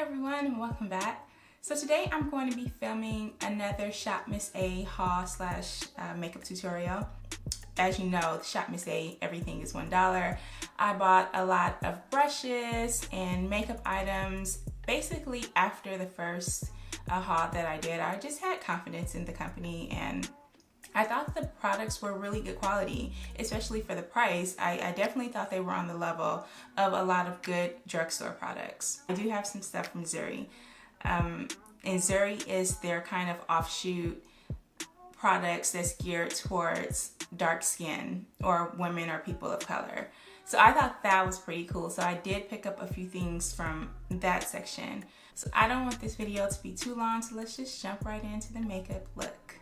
everyone and welcome back. So today I'm going to be filming another Shopmissa haul slash makeup tutorial. As you know, Shopmissa, everything is $1. I bought a lot of brushes and makeup items. Basically after the first haul that I did, I just had confidence in the company and I thought the products were really good quality, especially for the price. I definitely thought they were on the level of a lot of good drugstore products. I do have some stuff from Zuri. And Zuri is their kind of offshoot products that's geared towards dark skin or women or people of color. So I thought that was pretty cool. So I did pick up a few things from that section. So I don't want this video to be too long, so let's just jump right into the makeup look.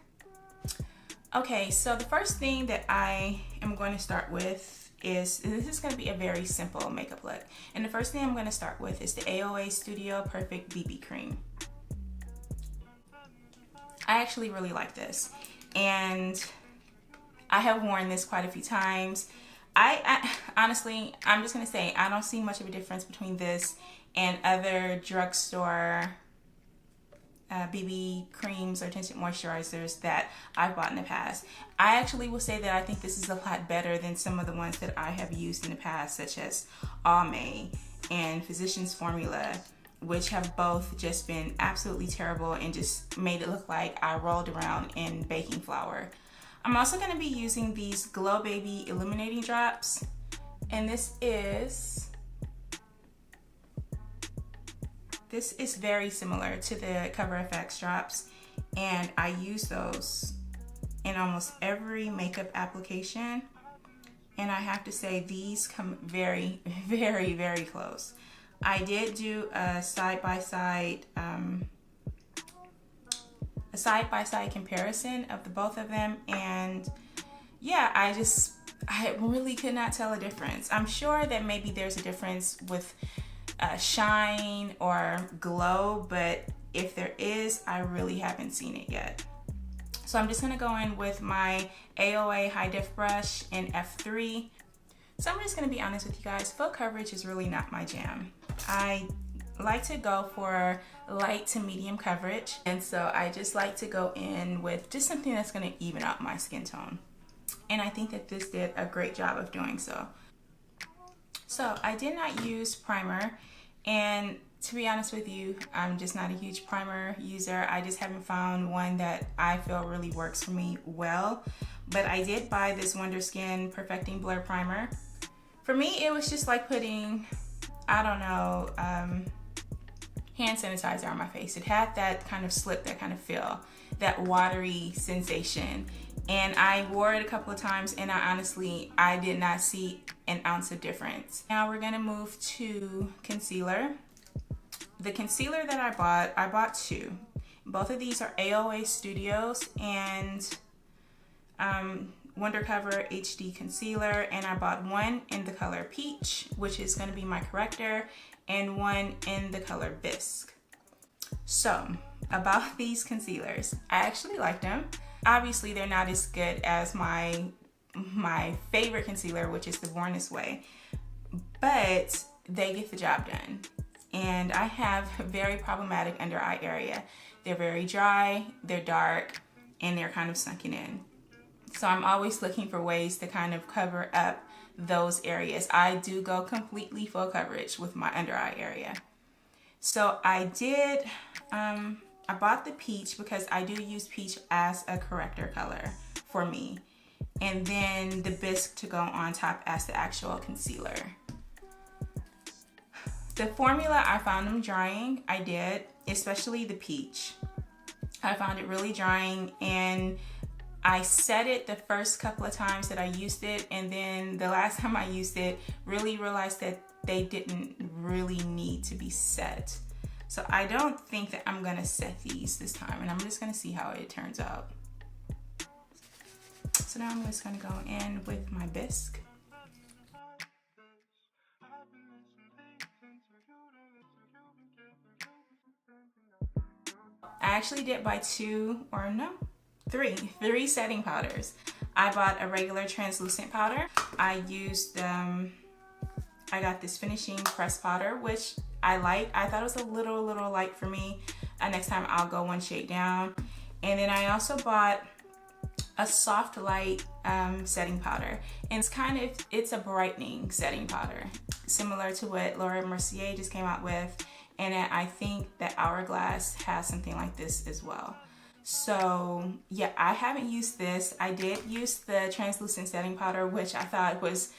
Okay, so the first thing that I am going to start with is, this is going to be a very simple makeup look. And the first thing I'm going to start with is the AOA Studio Perfect BB Cream. I actually really like this. And I have worn this quite a few times. I honestly, I'm just going to say, I don't see much of a difference between this and other drugstore BB creams or tinted moisturizers that I've bought in the past. I actually will say that I think this is a lot better than some of the ones that I have used in the past, such as Amuse and Physicians Formula, which have both just been absolutely terrible and just made it look like I rolled around in baking flour. I'm also going to be using these Glow Baby Illuminating Drops, and this is very similar to the Cover FX drops, and I use those in almost every makeup application, and I have to say these come very, very, very close. I did do a side-by-side comparison of the both of them, and yeah, I really could not tell a difference. I'm sure that maybe there's a difference with shine or glow, but if there is, I really haven't seen it yet. So I'm just gonna go in with my AOA high def brush in F3. So I'm just gonna be honest with you guys, full coverage is really not my jam. I like to go for light to medium coverage, and so I just like to go in with just something that's gonna even out my skin tone. And I think that this did a great job of doing so. So I did not use primer, and to be honest with you, I'm just not a huge primer user. I just haven't found one that I feel really works for me well. But I did buy this Wonder Skin Perfecting Blur Primer. For me, it was just like putting, I don't know, hand sanitizer on my face. It had that kind of slip, that kind of feel, that watery sensation. And I wore it a couple of times, and I did not see an ounce of difference. Now we're gonna move to concealer. The concealer that I bought two. Both of these are AOA Studios and Wonder Cover HD Concealer, and I bought one in the color Peach, which is gonna be my corrector, and one in the color Bisque. So, about these concealers, I actually like them. Obviously, they're not as good as my favorite concealer, which is the Born This Way, but they get the job done. And I have very problematic under eye area. They're very dry, they're dark, and they're kind of sunken in. So I'm always looking for ways to kind of cover up those areas. I do go completely full coverage with my under eye area. So I did, I bought the Peach because I do use Peach as a corrector color for me. And then the Bisque to go on top as the actual concealer. The formula, I found them drying. I did, especially the Peach. I found it really drying, and I set it the first couple of times that I used it, and then the last time I used it, really realized that they didn't really need to be set. So I don't think that I'm gonna set these this time, and I'm just gonna see how it turns out. So now I'm just gonna go in with my Bisque. I actually did buy three setting powders. I bought a regular translucent powder. I used, I got this finishing press powder, which I thought it was a little light for me. Next time I'll go one shade down. And then I also bought a soft light setting powder, and it's a brightening setting powder, similar to what Laura Mercier just came out with, and I think that Hourglass has something like this as well. So yeah, I haven't used this. I did use the translucent setting powder, which I thought was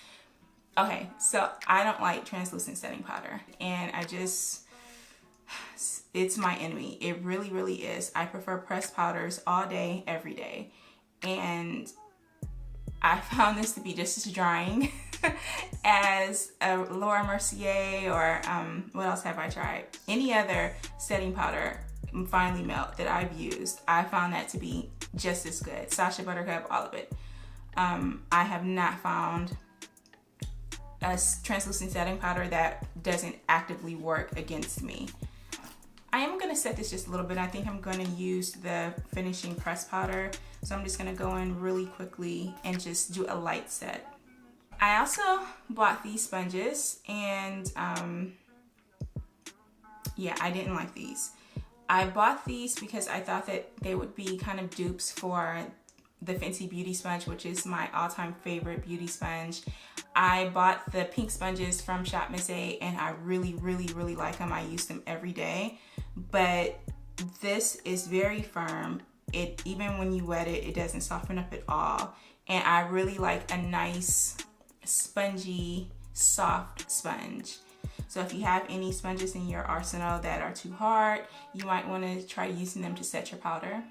okay. So I don't like translucent setting powder, and it's my enemy. It really is. I prefer pressed powders all day, every day. And I found this to be just as drying as a Laura Mercier or what else have I tried? Any other setting powder, Finally Melt, that I've used. I found that to be just as good. Sacha Buttercup, all of it. I have not found a translucent setting powder that doesn't actively work against me. I am going to set this just a little bit. I think I'm going to use the finishing press powder. So I'm just going to go in really quickly and just do a light set. I also bought these sponges, and yeah, I didn't like these. I bought these because I thought that they would be kind of dupes for the Fenty Beauty sponge, which is my all-time favorite beauty sponge. I bought the pink sponges from Shopmissa, and I really like them. I use them every day. But this is very firm. Even when you wet it, it doesn't soften up at all. And I really like a nice spongy, soft sponge. So if you have any sponges in your arsenal that are too hard, you might want to try using them to set your powder.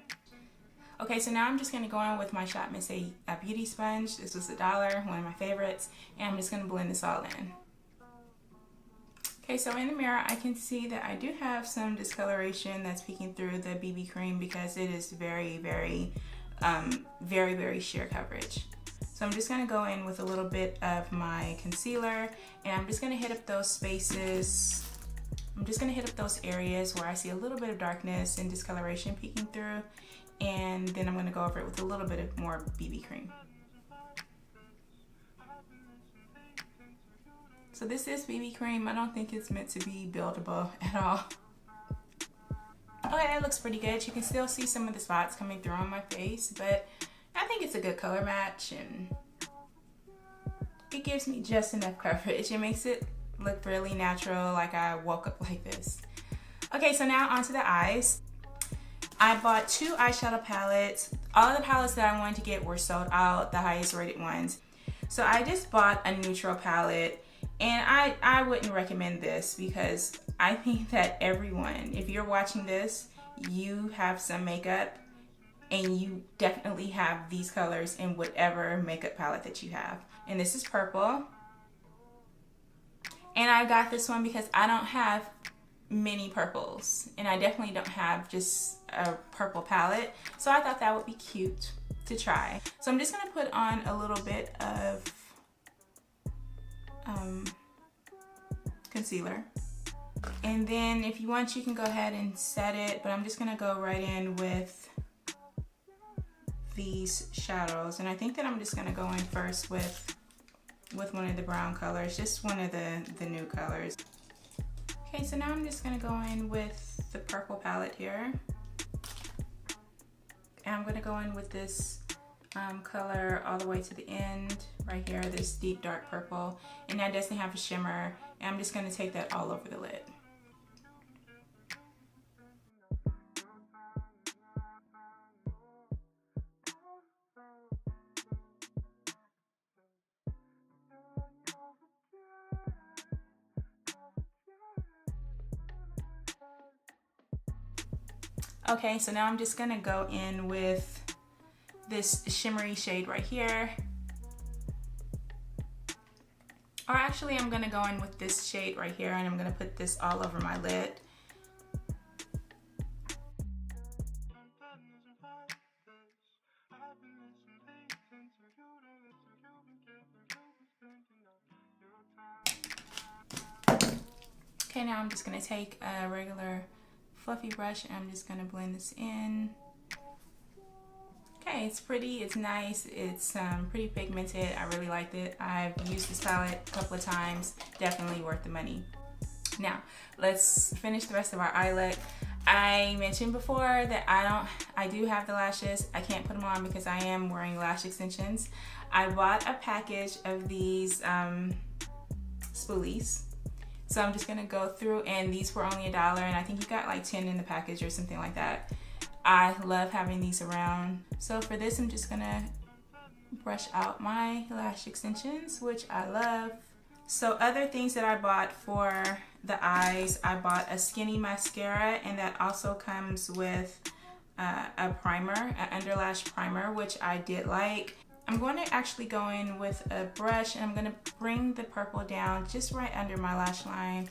Okay, so now I'm just going to go in with my Shopmissa beauty sponge. This was $1, one of my favorites. And I'm just going to blend this all in. Okay, so in the mirror, I can see that I do have some discoloration that's peeking through the BB cream because it is very sheer coverage. So I'm just going to go in with a little bit of my concealer, and I'm just going to hit up those spaces. I'm just going to hit up those areas where I see a little bit of darkness and discoloration peeking through, and then I'm going to go over it with a little bit of more BB cream. So this is BB cream. I don't think it's meant to be buildable at all. Okay, that looks pretty good. You can still see some of the spots coming through on my face, but I think it's a good color match, and it gives me just enough coverage. It makes it look really natural, like I woke up like this. Okay, so now onto the eyes. I bought 2 eyeshadow palettes. All of the palettes that I wanted to get were sold out, the highest rated ones. So I just bought a neutral palette. And I wouldn't recommend this because I think that everyone, if you're watching this, you have some makeup and you definitely have these colors in whatever makeup palette that you have. And this is purple. And I got this one because I don't have many purples, and I definitely don't have just a purple palette. So I thought that would be cute to try. So I'm just gonna put on a little bit of concealer, and then if you want, you can go ahead and set it, but I'm just gonna go right in with these shadows, and I think that I'm just gonna go in first with one of the brown colors, just one of the new colors. Okay, so now I'm just gonna go in with the purple palette here, and I'm gonna go in with this color all the way to the end right here, this deep dark purple, and that doesn't have a shimmer, and I'm just going to take that all over the lid. Okay, so now I'm just going to go in with this shimmery shade right here. Or actually, I'm gonna go in with this shade right here, and I'm gonna put this all over my lid. Okay, now I'm just gonna take a regular fluffy brush, and I'm just gonna blend this in. Okay, it's pretty, it's nice, it's pretty pigmented. I really liked it. I've used this palette a couple of times, definitely worth the money. Now, let's finish the rest of our eye look. I mentioned before that I do have the lashes. I can't put them on because I am wearing lash extensions. I bought a package of these spoolies. So I'm just gonna go through, and these were only $1, and I think you got like 10 in the package or something like that. I love having these around. So for this, I'm just gonna brush out my lash extensions, which I love. So other things that I bought for the eyes, I bought a skinny mascara, and that also comes with a primer, an underlash primer, which I did like. I'm going to actually go in with a brush, and I'm going to bring the purple down just right under my lash line.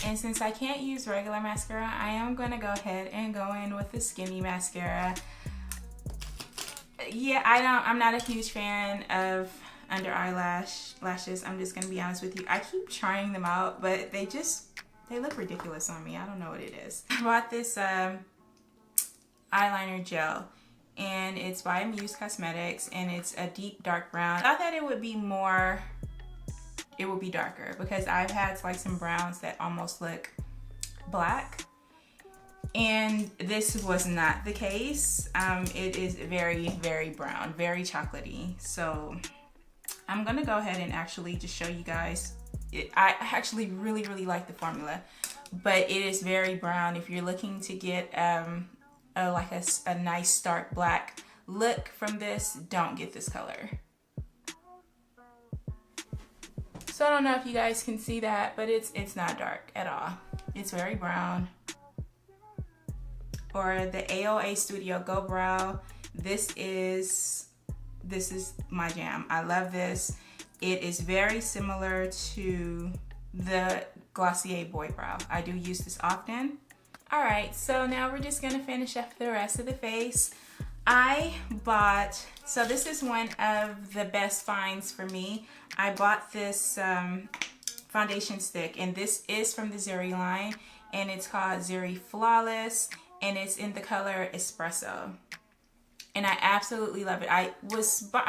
And since I can't use regular mascara, I am going to go ahead and go in with the skinny mascara. Yeah, I'm not a huge fan of under lashes. I'm just gonna be honest with you. I keep trying them out, but they look ridiculous on me. I don't know what it is. I bought this eyeliner gel, and it's by Muse Cosmetics, and it's a deep dark brown. I thought that it would be darker because I've had like some browns that almost look black, and this was not the case. It is very, very brown, very chocolatey. So I'm gonna go ahead and actually just show you guys. I actually really, really like the formula, but it is very brown. If you're looking to get like a nice stark black look from this, don't get this color. So I don't know if you guys can see that, but it's not dark at all. It's very brown. Or the AOA Studio Go Brow. This is my jam. I love this. It is very similar to the Glossier Boy Brow. I do use this often. All right, so now we're just gonna finish up the rest of the face. So this is one of the best finds for me. I bought this foundation stick, and this is from the Zuri line, and it's called Zuri Flawless, and it's in the color Espresso. And I absolutely love it. I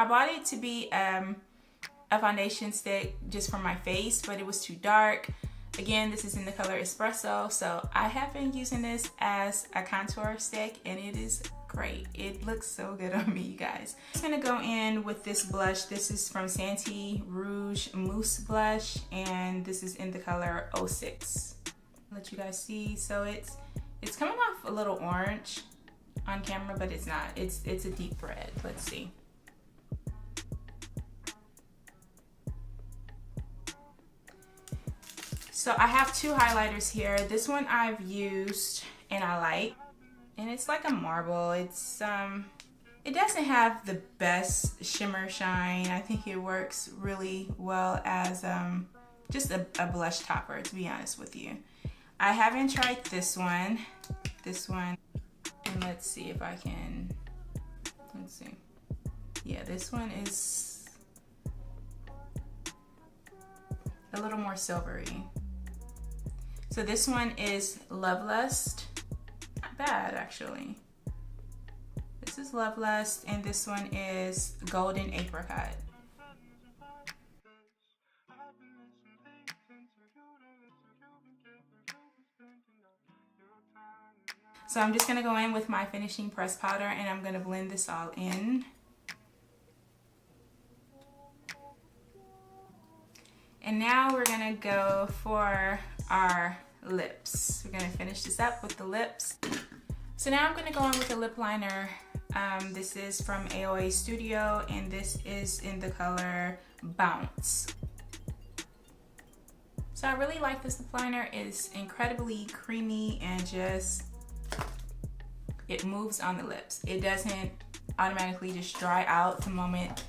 bought it to be a foundation stick just for my face, but it was too dark. Again, this is in the color Espresso, so I have been using this as a contour stick, and it is great. It looks so good on me, you guys. I'm gonna go in with this blush. This is from Santee Rouge Mousse blush, and this is in the color 06. Let you guys see. So it's coming off a little orange on camera, but it's not. It's a deep red. Let's see. So I have two highlighters here. This one I've used and I like, and it's like a marble. It's it doesn't have the best shimmer shine. I think it works really well as just a blush topper, to be honest with you. I haven't tried this one, and let's see if I can, let's see. Yeah, this one is a little more silvery. So this one is Love Lust. Not bad, actually. This is Love Lust, and this one is Golden Apricot. So I'm just gonna go in with my finishing press powder, and I'm gonna blend this all in. And now we're gonna go for our lips. We're gonna finish this up with the lips. So now I'm gonna go in with a lip liner. This is from AOA Studio, and this is in the color Bounce. So I really like this lip liner. It's incredibly creamy and just, it moves on the lips. It doesn't automatically just dry out the moment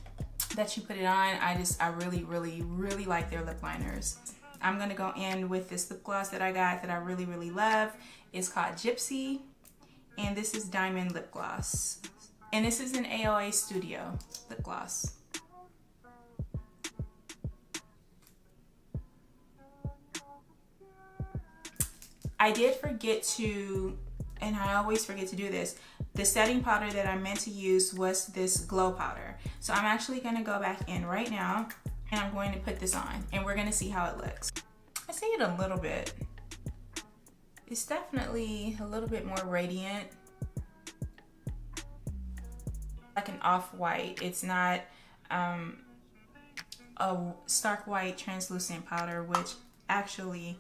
that you put it on. I really, really, really like their lip liners. I'm gonna go in with this lip gloss that I got that I really, really love. It's called Gypsy, and this is Diamond Lip Gloss. And this is an AOA Studio lip gloss. I did forget to, and I always forget to do this, the setting powder that I meant to use was this glow powder. So I'm actually gonna go back in right now and I'm going to put this on and we're gonna see how it looks. I see it a little bit. It's definitely a little bit more radiant. Like an off-white. It's not a stark white translucent powder, which actually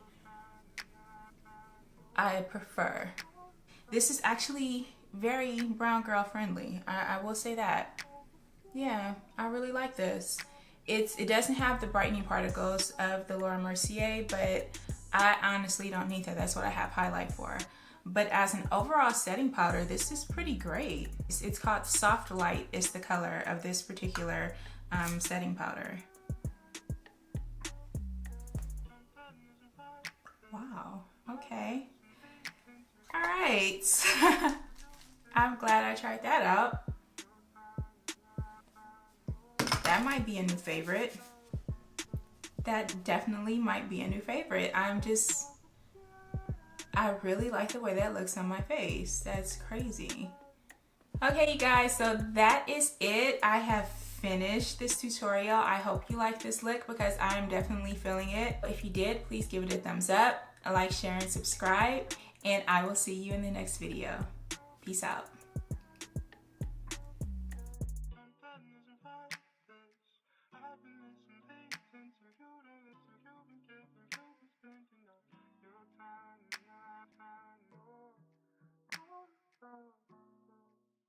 I prefer. This is actually very brown girl friendly. I will say that. Yeah, I really like this. It doesn't have the brightening particles of the Laura Mercier, but I honestly don't need that. That's what I have highlight for. But as an overall setting powder, this is pretty great. It's called Soft Light is the color of this particular setting powder. Wow, okay. All right. I'm glad I tried that out. That might be a new favorite. That definitely might be a new favorite. I really like the way that looks on my face. That's crazy. Okay, you guys, so that is it. I have finished this tutorial. I hope you like this look because I am definitely feeling it. If you did, please give it a thumbs up, a like, share, and subscribe, and I will see you in the next video. Peace out.